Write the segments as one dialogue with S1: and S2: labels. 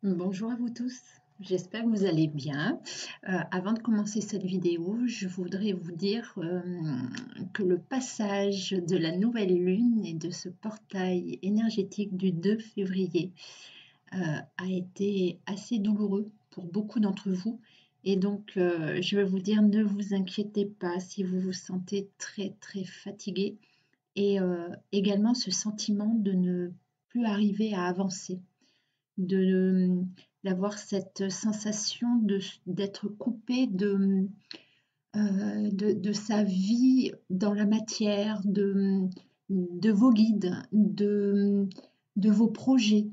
S1: Bonjour à vous tous, j'espère que vous allez bien. Avant de commencer cette vidéo, je voudrais vous dire que le passage de la nouvelle lune et de ce portail énergétique du 2 février a été assez douloureux pour beaucoup d'entre vous. Et donc, je vais vous dire, ne vous inquiétez pas si vous vous sentez très très fatigué et également ce sentiment de ne plus arriver à avancer de d'avoir cette sensation d'être coupé de sa vie dans la matière, de vos guides, de vos projets.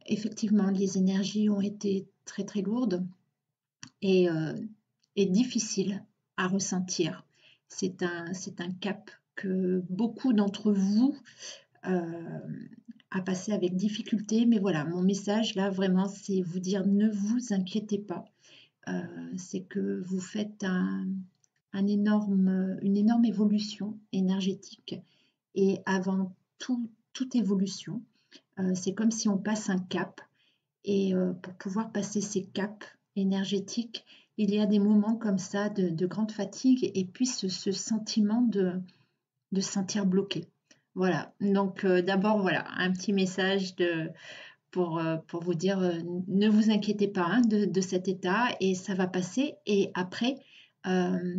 S1: Effectivement, les énergies ont été très très lourdes et, et difficiles à ressentir. C'est un cap que beaucoup d'entre vous euh, à passer avec difficulté. Mais voilà, mon message là, vraiment, c'est vous dire ne vous inquiétez pas. C'est que vous faites une énorme évolution énergétique. Et avant toute évolution, c'est comme si on passe un cap. Et pour pouvoir passer ces caps énergétiques, il y a des moments comme ça de grande fatigue et puis ce sentiment de se sentir bloqué. Voilà, donc d'abord, voilà, un petit message pour vous dire, ne vous inquiétez pas hein, de cet état et ça va passer. Et après, euh,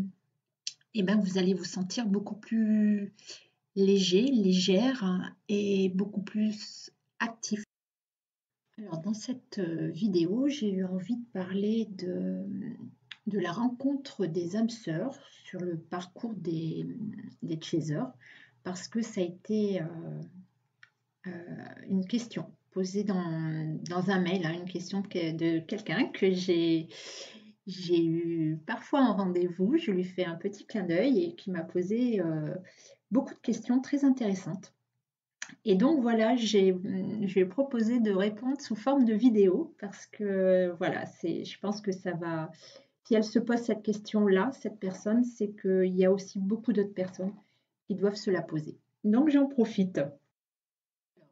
S1: eh ben, vous allez vous sentir beaucoup plus léger, légère hein, et beaucoup plus actif. Alors, dans cette vidéo, j'ai eu envie de parler de la rencontre des âmes sœurs sur le parcours des chasers parce que ça a été une question posée dans un mail, hein, une question de quelqu'un que j'ai eu parfois en rendez-vous. Je lui fais un petit clin d'œil et qui m'a posé beaucoup de questions très intéressantes. Et donc voilà, je vais proposer de répondre sous forme de vidéo parce que voilà, je pense que ça va. Si elle se pose cette question-là, cette personne, c'est qu'il y a aussi beaucoup d'autres personnes qui doivent se la poser. Donc j'en profite.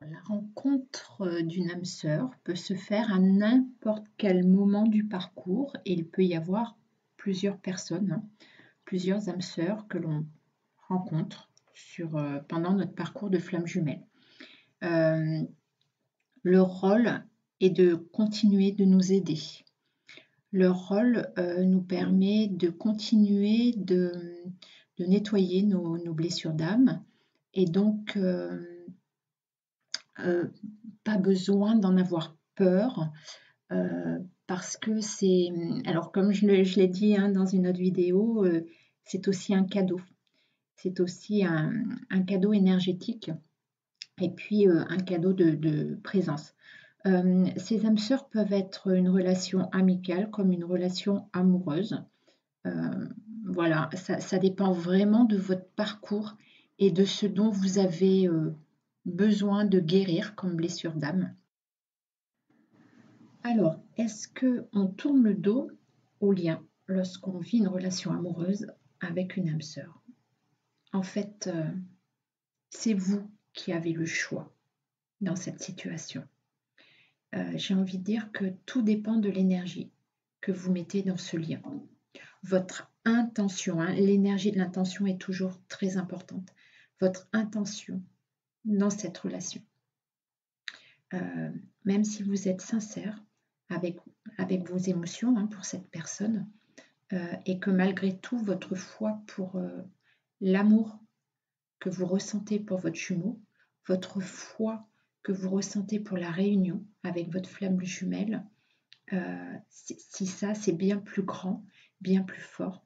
S1: La rencontre d'une âme sœur peut se faire à n'importe quel moment du parcours et il peut y avoir plusieurs personnes, hein, plusieurs âmes sœurs que l'on rencontre pendant notre parcours de flamme jumelle. Leur rôle est de continuer de nous aider. Leur rôle nous permet de continuer de nettoyer nos blessures d'âme et donc pas besoin d'en avoir peur parce que c'est, alors comme je l'ai dit hein, dans une autre vidéo, c'est aussi un cadeau. C'est aussi un cadeau énergétique et puis un cadeau de présence. Ces âmes sœurs peuvent être une relation amicale comme une relation amoureuse. Voilà, ça dépend vraiment de votre parcours et de ce dont vous avez besoin de guérir comme blessure d'âme. Alors, est-ce qu'on tourne le dos au lien lorsqu'on vit une relation amoureuse avec une âme sœur? En fait, c'est vous qui avez le choix dans cette situation. J'ai envie de dire que tout dépend de l'énergie que vous mettez dans ce lien. Votre intention, hein, l'énergie de l'intention est toujours très importante. Votre intention dans cette relation. Même si vous êtes sincère avec vos émotions hein, pour cette personne, et que malgré tout, votre foi pour l'amour que vous ressentez pour votre jumeau, votre foi que vous ressentez pour la réunion avec votre flamme jumelle, si ça c'est bien plus grand, bien plus fort,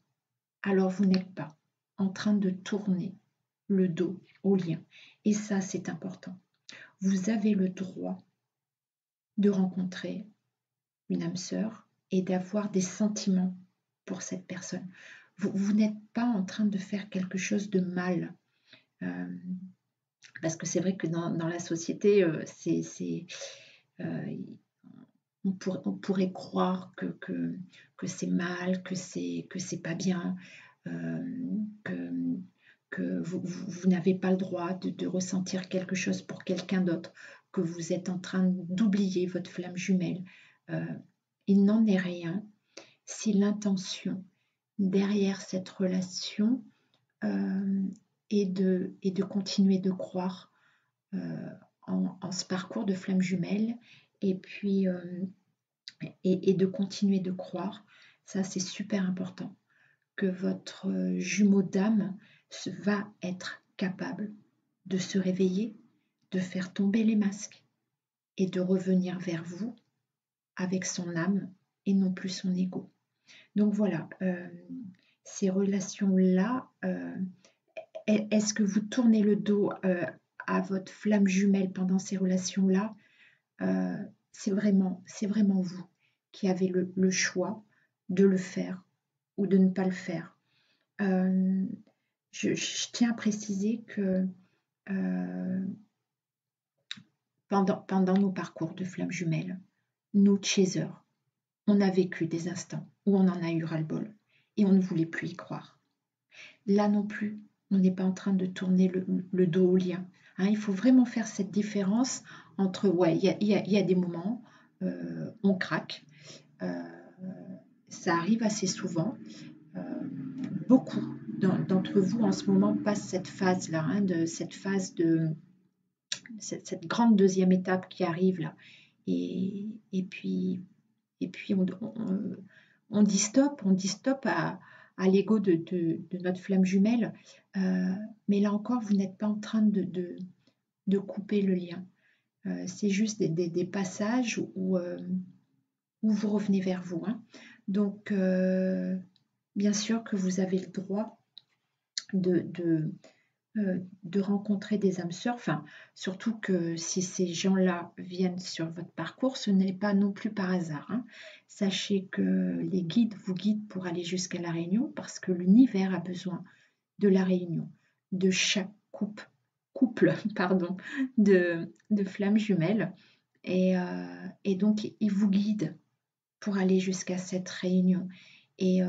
S1: alors vous n'êtes pas en train de tourner le dos au lien. Et ça, c'est important. Vous avez le droit de rencontrer une âme sœur et d'avoir des sentiments pour cette personne. Vous n'êtes pas en train de faire quelque chose de mal. Parce que c'est vrai que dans la société, on pourrait croire que c'est mal, que c'est pas bien, que vous n'avez pas le droit de ressentir quelque chose pour quelqu'un d'autre. que vous êtes en train d'oublier votre flamme jumelle. Il n'en est rien si l'intention derrière cette relation est de continuer de croire en ce parcours de flamme jumelle et puis et de continuer de croire. Ça, c'est super important, que votre jumeau d'âme va être capable de se réveiller, de faire tomber les masques et de revenir vers vous avec son âme et non plus son ego. Donc voilà, ces relations-là, est-ce que vous tournez le dos à votre flamme jumelle pendant ces relations-là? C'est vraiment vous qui avez le choix de le faire ou de ne pas le faire. Je tiens à préciser que pendant nos parcours de flamme jumelle, nous, chasers, on a vécu des instants où on en a eu ras-le-bol et on ne voulait plus y croire. Là non plus, on n'est pas en train de tourner le dos au lien. Hein, il faut vraiment faire cette différence entre, ouais, il y a des moments, on craque, ça arrive assez souvent. Beaucoup d'entre vous en ce moment passent cette phase-là, hein, cette phase de cette grande deuxième étape qui arrive là. Et puis on dit stop à l'ego de notre flamme jumelle. Mais là encore, vous n'êtes pas en train de couper le lien. C'est juste des passages où vous revenez vers vous. Hein. Donc, bien sûr que vous avez le droit de rencontrer des âmes sœurs, enfin, surtout que si ces gens-là viennent sur votre parcours, ce n'est pas non plus par hasard. Hein. Sachez que les guides vous guident pour aller jusqu'à la réunion parce que l'univers a besoin de la réunion de chaque couple pardon, de flammes jumelles et donc il vous guide pour aller jusqu'à cette réunion et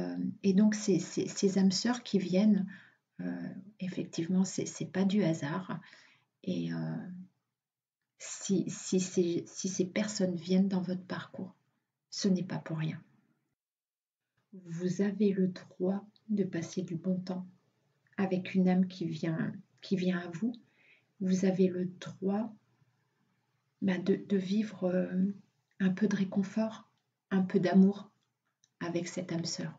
S1: donc ces âmes sœurs qui viennent effectivement, c'est pas du hasard. Et si ces personnes viennent dans votre parcours, ce n'est pas pour rien. Vous avez le droit de passer du bon temps avec une âme qui vient à vous. Vous avez le droit de vivre un peu de réconfort, un peu d'amour avec cette âme sœur.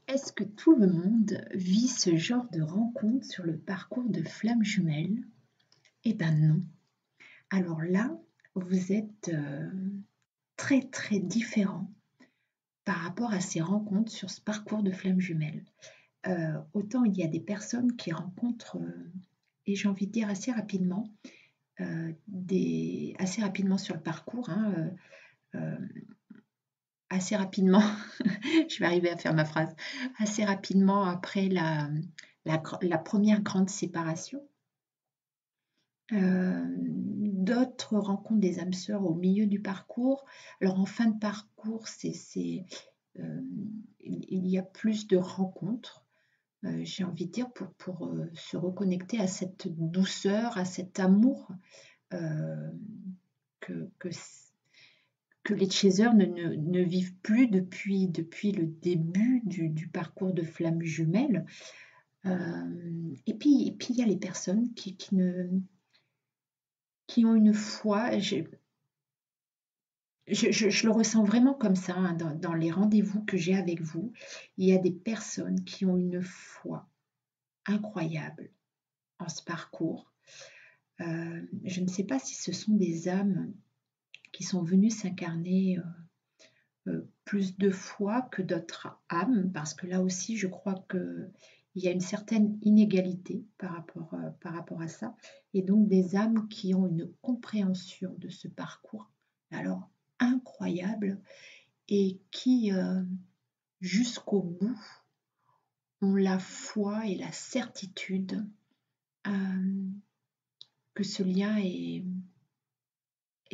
S1: Est-ce que tout le monde vit ce genre de rencontre sur le parcours de flamme jumelle? Eh bien non. Alors là, vous êtes très très différent par rapport à ces rencontres sur ce parcours de flamme jumelle. Autant il y a des personnes qui rencontrent, et j'ai envie de dire assez rapidement sur le parcours, hein, assez rapidement, je vais arriver à faire ma phrase, assez rapidement après la première grande séparation. D'autres rencontrent des âmes sœurs au milieu du parcours. Alors en fin de parcours, il y a plus de rencontres, j'ai envie de dire, pour se reconnecter à cette douceur, à cet amour que les chasers ne vivent plus depuis le début du parcours de flamme jumelle. Et puis il y a les personnes qui ont une foi, je le ressens vraiment comme ça, hein, dans les rendez-vous que j'ai avec vous. Il y a des personnes qui ont une foi incroyable en ce parcours. Je ne sais pas si ce sont des âmes qui sont venues s'incarner plus de fois que d'autres âmes, parce que là aussi, je crois qu'il y a une certaine inégalité par rapport à ça, et donc des âmes qui ont une compréhension de ce parcours, alors incroyable, et qui, jusqu'au bout, ont la foi et la certitude que ce lien est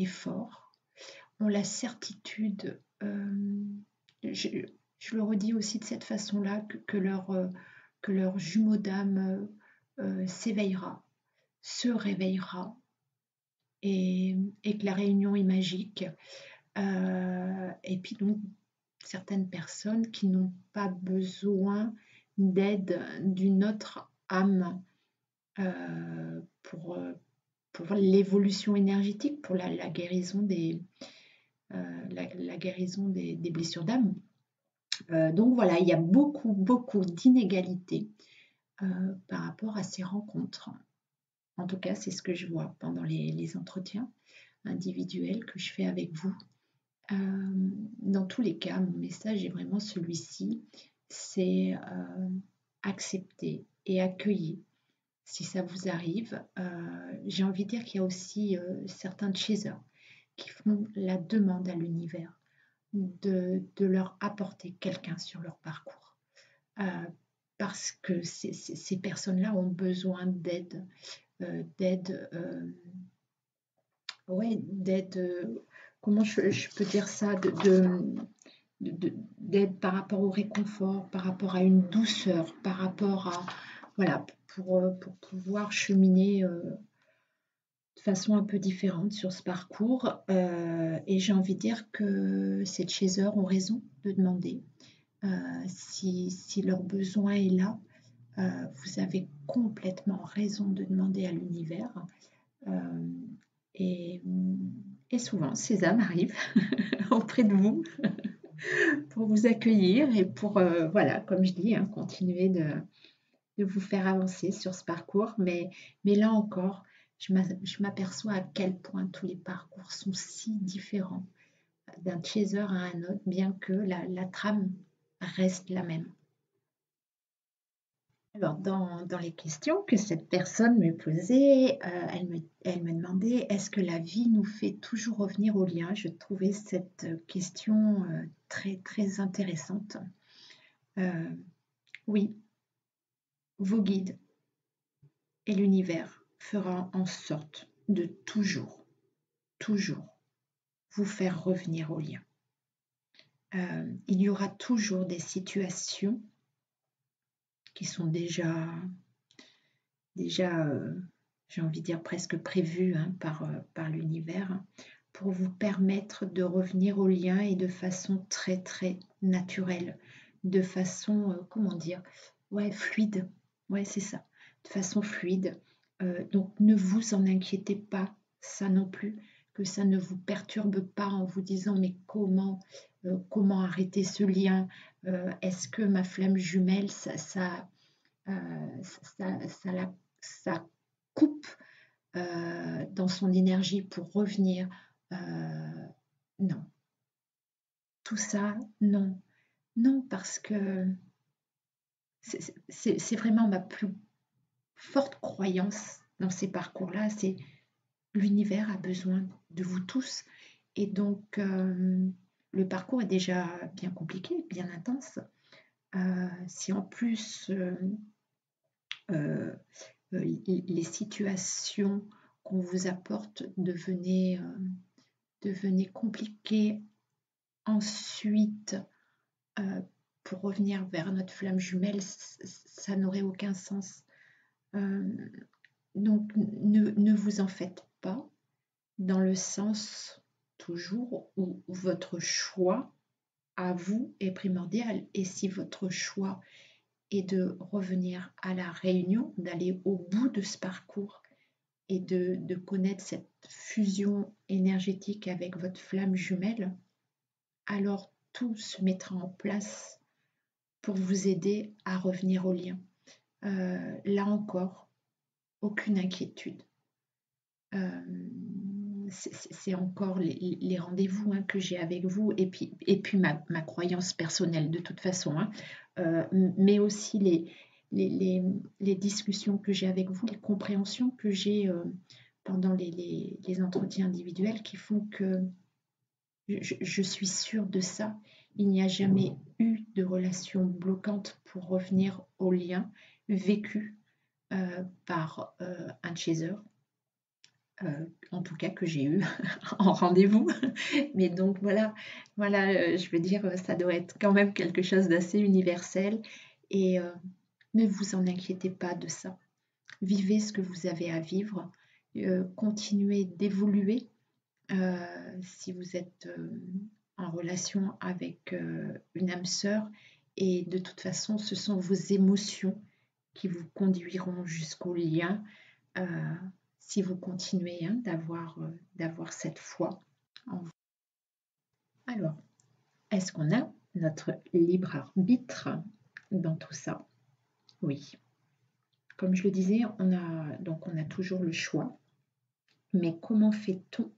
S1: fort, ont la certitude, je le redis aussi de cette façon-là, que leur jumeau d'âme s'éveillera, se réveillera et que la réunion est magique. Et puis donc, certaines personnes qui n'ont pas besoin d'aide d'une autre âme pour l'évolution énergétique, pour la guérison la guérison des blessures d'âme. Donc voilà, il y a beaucoup d'inégalités par rapport à ces rencontres. En tout cas, c'est ce que je vois pendant les entretiens individuels que je fais avec vous. Dans tous les cas, mon message est vraiment celui-ci, c'est accepter et accueillir si ça vous arrive. J'ai envie de dire qu'il y a aussi certains chasers qui font la demande à l'univers de leur apporter quelqu'un sur leur parcours. Parce que ces personnes-là ont besoin d'aide, comment je peux dire ça, d'aide par rapport au réconfort, par rapport à une douceur, par rapport à, voilà, pour pouvoir cheminer de façon un peu différente sur ce parcours. Et j'ai envie de dire que ces chasers ont raison de demander. Si leur besoin est là, vous avez complètement raison de demander à l'univers. Et souvent, ces âmes arrivent auprès de vous pour vous accueillir et pour, voilà, comme je dis, continuer de vous faire avancer sur ce parcours. Mais là encore, je m'aperçois à quel point tous les parcours sont si différents d'un chaser à un autre, bien que la trame reste la même. Alors, dans les questions que cette personne me posait, elle me demandait: est-ce que la vie nous fait toujours revenir au lien? Je trouvais cette question très intéressante. Oui, vos guides et l'univers fera en sorte de toujours vous faire revenir au lien. Il y aura toujours des situations qui sont déjà j'ai envie de dire presque prévues par l'univers, pour vous permettre de revenir au lien et de façon très naturelle, de façon, comment dire, ouais, fluide, ouais, c'est ça, de façon fluide. Donc ne vous en inquiétez pas, ça non plus, que ça ne vous perturbe pas en vous disant mais comment arrêter ce lien, est-ce que ma flamme jumelle, ça coupe dans son énergie pour revenir. Non. Tout ça, non. Non, parce que c'est vraiment ma plus forte croyance dans ces parcours-là, c'est l'univers a besoin de vous tous. Et donc, le parcours est déjà bien compliqué, bien intense. Si en plus les situations qu'on vous apporte devenaient compliquées ensuite, pour revenir vers notre flamme jumelle, ça n'aurait aucun sens. Donc ne vous en faites pas, dans le sens toujours où votre choix à vous est primordial. Et si votre choix est de revenir à la réunion, d'aller au bout de ce parcours et de connaître cette fusion énergétique avec votre flamme jumelle, alors tout se mettra en place pour vous aider à revenir au lien. Là encore, aucune inquiétude. C'est encore les rendez-vous que j'ai avec vous et puis ma croyance personnelle de toute façon, mais aussi les discussions que j'ai avec vous, les compréhensions que j'ai pendant les entretiens individuels qui font que je suis sûre de ça. Il n'y a jamais eu de relation bloquante pour revenir au lien vécu par un chaser. En tout cas que j'ai eu en rendez-vous. Mais donc voilà, je veux dire, ça doit être quand même quelque chose d'assez universel et ne vous en inquiétez pas de ça. vivez ce que vous avez à vivre, continuez d'évoluer. Si vous êtes en relation avec une âme sœur, et de toute façon, ce sont vos émotions qui vous conduiront jusqu'au lien, si vous continuez d'avoir cette foi en vous. Alors, est-ce qu'on a notre libre arbitre dans tout ça? Oui. Comme je le disais, on a toujours le choix. Mais comment fait-on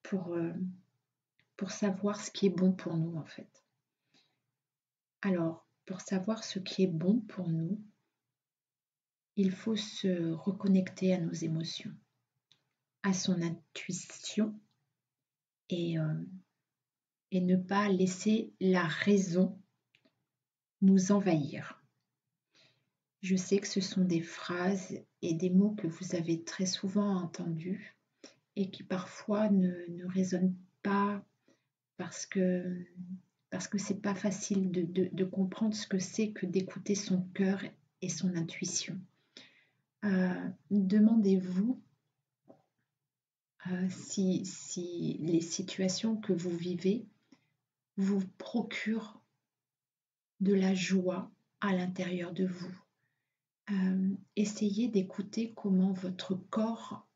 S1: pour savoir ce qui est bon pour nous, en fait? Alors, pour savoir ce qui est bon pour nous, il faut se reconnecter à nos émotions, à son intuition, et ne pas laisser la raison nous envahir. Je sais que ce sont des phrases et des mots que vous avez très souvent entendus et qui parfois ne résonnent pas parce que c'est pas facile de comprendre ce que c'est que d'écouter son cœur et son intuition. Demandez-vous si les situations que vous vivez vous procurent de la joie à l'intérieur de vous. Essayez d'écouter comment votre corps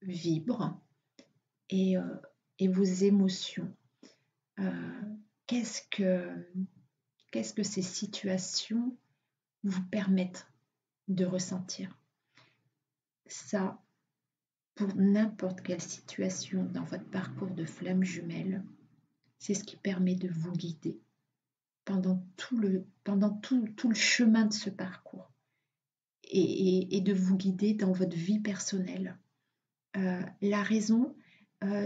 S1: vibre et vos émotions. Qu'est-ce que ces situations vous permettent de ressentir? Ça, pour n'importe quelle situation dans votre parcours de flamme jumelle, c'est ce qui permet de vous guider pendant tout le chemin de ce parcours et de vous guider dans votre vie personnelle. La raison,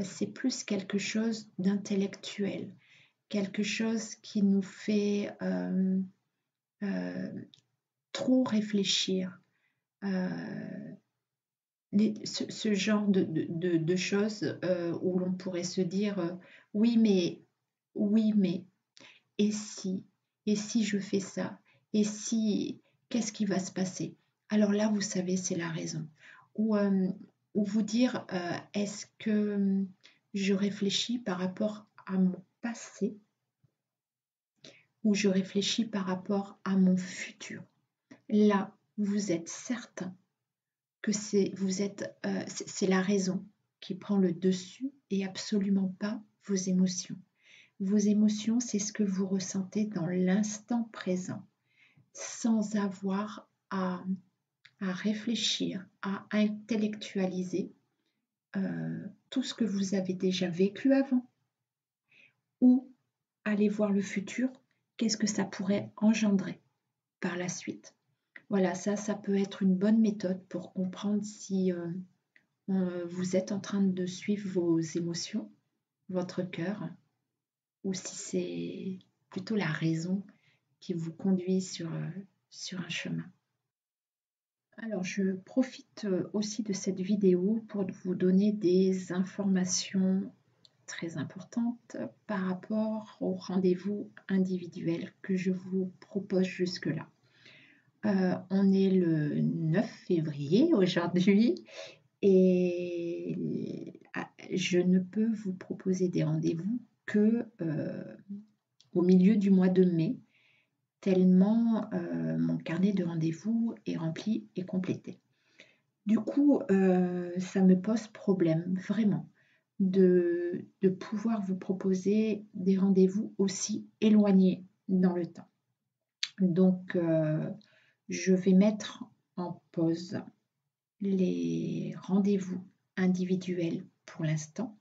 S1: c'est plus quelque chose d'intellectuel, quelque chose qui nous fait trop réfléchir. Ce genre de choses où l'on pourrait se dire oui mais, et si je fais ça, et si, qu'est-ce qui va se passer? Alors là, vous savez, c'est la raison. Ou vous dire est-ce que je réfléchis par rapport à mon passé, ou je réfléchis par rapport à mon futur? Là, vous êtes certain que c'est la raison qui prend le dessus et absolument pas vos émotions. Vos émotions, c'est ce que vous ressentez dans l'instant présent, sans avoir à réfléchir, à intellectualiser tout ce que vous avez déjà vécu avant, ou aller voir le futur, qu'est-ce que ça pourrait engendrer par la suite. Voilà, ça peut être une bonne méthode pour comprendre si vous êtes en train de suivre vos émotions, votre cœur, ou si c'est plutôt la raison qui vous conduit sur un chemin. Alors, je profite aussi de cette vidéo pour vous donner des informations très importantes par rapport au rendez-vous individuel que je vous propose jusque-là. On est le 9 février aujourd'hui et je ne peux vous proposer des rendez-vous que au milieu du mois de mai, tellement mon carnet de rendez-vous est rempli et complété. Du coup, ça me pose problème, vraiment, de pouvoir vous proposer des rendez-vous aussi éloignés dans le temps. Donc, je vais mettre en pause les rendez-vous individuels pour l'instant.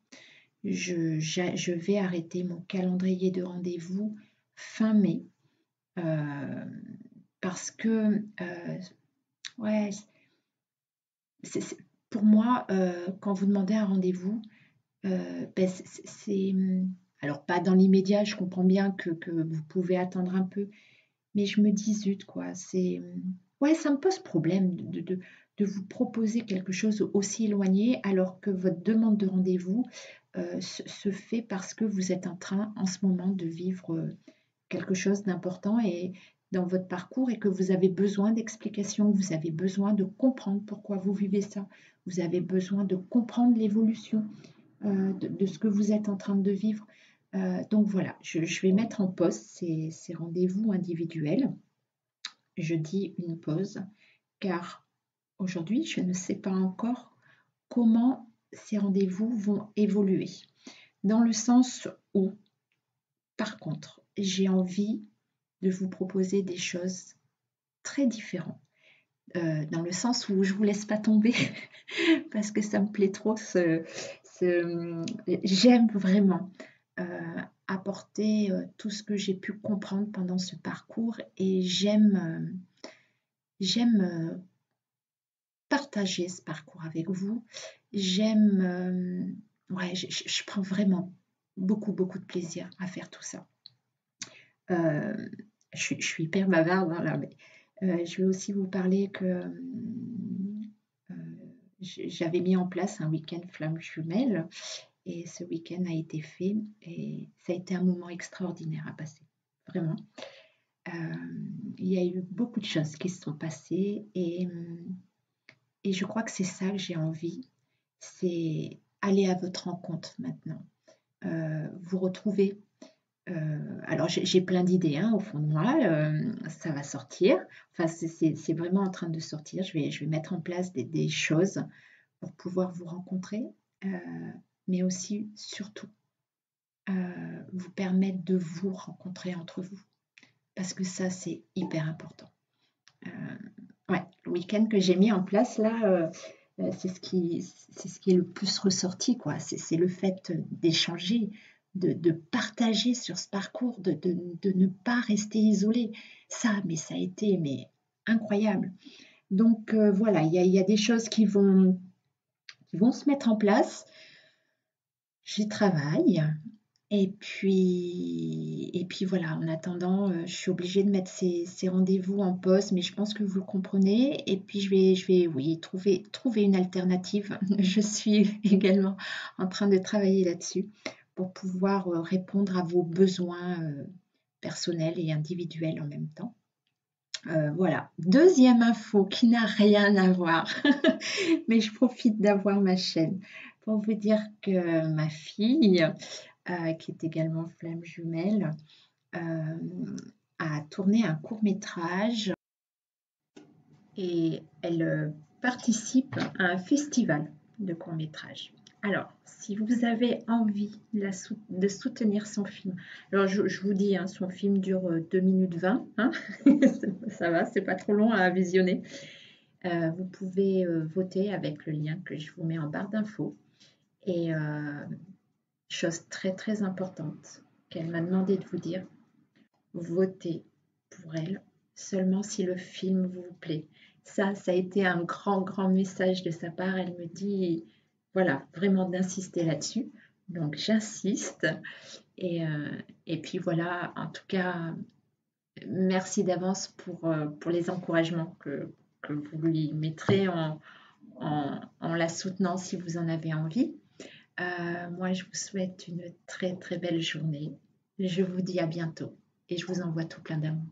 S1: Je vais arrêter mon calendrier de rendez-vous fin mai parce que ouais, pour moi, quand vous demandez un rendez-vous, ben c'est alors pas dans l'immédiat, je comprends bien que vous pouvez attendre un peu, mais je me dis zut quoi, ouais, ça me pose problème de vous proposer quelque chose aussi éloigné alors que votre demande de rendez-vous se fait parce que vous êtes en train en ce moment de vivre quelque chose d'important et dans votre parcours et que vous avez besoin d'explications, vous avez besoin de comprendre pourquoi vous vivez ça, vous avez besoin de comprendre l'évolution de ce que vous êtes en train de vivre. Donc voilà, je vais mettre en pause ces rendez-vous individuels. Je dis une pause car aujourd'hui, je ne sais pas encore comment ces rendez-vous vont évoluer. Dans le sens où, par contre, j'ai envie de vous proposer des choses très différentes. Dans le sens où je ne vous laisse pas tomber parce que ça me plaît trop. J'aime vraiment apporter tout ce que j'ai pu comprendre pendant ce parcours et j'aime partager ce parcours avec vous. Ouais, je prends vraiment beaucoup de plaisir à faire tout ça. Je suis hyper bavarde hein, là, mais je vais aussi vous parler que j'avais mis en place un week-end flamme jumelle et ce week-end a été fait et ça a été un moment extraordinaire à passer, vraiment. Il y a eu beaucoup de choses qui se sont passées et je crois que c'est ça que j'ai envie, c'est aller à votre rencontre maintenant, vous retrouver. Alors j'ai plein d'idées hein, au fond de moi, ça va sortir, enfin c'est vraiment en train de sortir, je vais mettre en place des choses pour pouvoir vous rencontrer, mais aussi surtout vous permettre de vous rencontrer entre vous, parce que ça c'est hyper important. Ouais, le week-end que j'ai mis en place là, c'est ce qui est le plus ressorti, quoi. C'est le fait d'échanger, de partager sur ce parcours, de ne pas rester isolé. Ça, mais ça a été incroyable. Donc voilà, il y a des choses qui vont se mettre en place. J'y travaille. Et puis voilà, en attendant, je suis obligée de mettre ces rendez-vous en pause, mais je pense que vous le comprenez. Et puis je vais oui, trouver une alternative. Je suis également en train de travailler là-dessus pour pouvoir répondre à vos besoins personnels et individuels en même temps. Voilà, deuxième info qui n'a rien à voir, mais je profite d'avoir ma chaîne pour vous dire que ma fille, qui est également flamme jumelle, a tourné un court-métrage et elle participe à un festival de court-métrage. Alors, si vous avez envie de soutenir son film, alors je vous dis, hein, son film dure 2 minutes 20, hein, ça va, c'est pas trop long à visionner. Vous pouvez voter avec le lien que je vous mets en barre d'infos. Et chose très importante qu'elle m'a demandé de vous dire, votez pour elle seulement si le film vous plaît. Ça a été un grand message de sa part. Elle me dit, voilà, vraiment d'insister là-dessus. Donc j'insiste. Et puis voilà, en tout cas, merci d'avance pour les encouragements que vous lui mettrez en la soutenant si vous en avez envie. Moi, je vous souhaite une très belle journée. Je vous dis à bientôt et je vous envoie tout plein d'amour.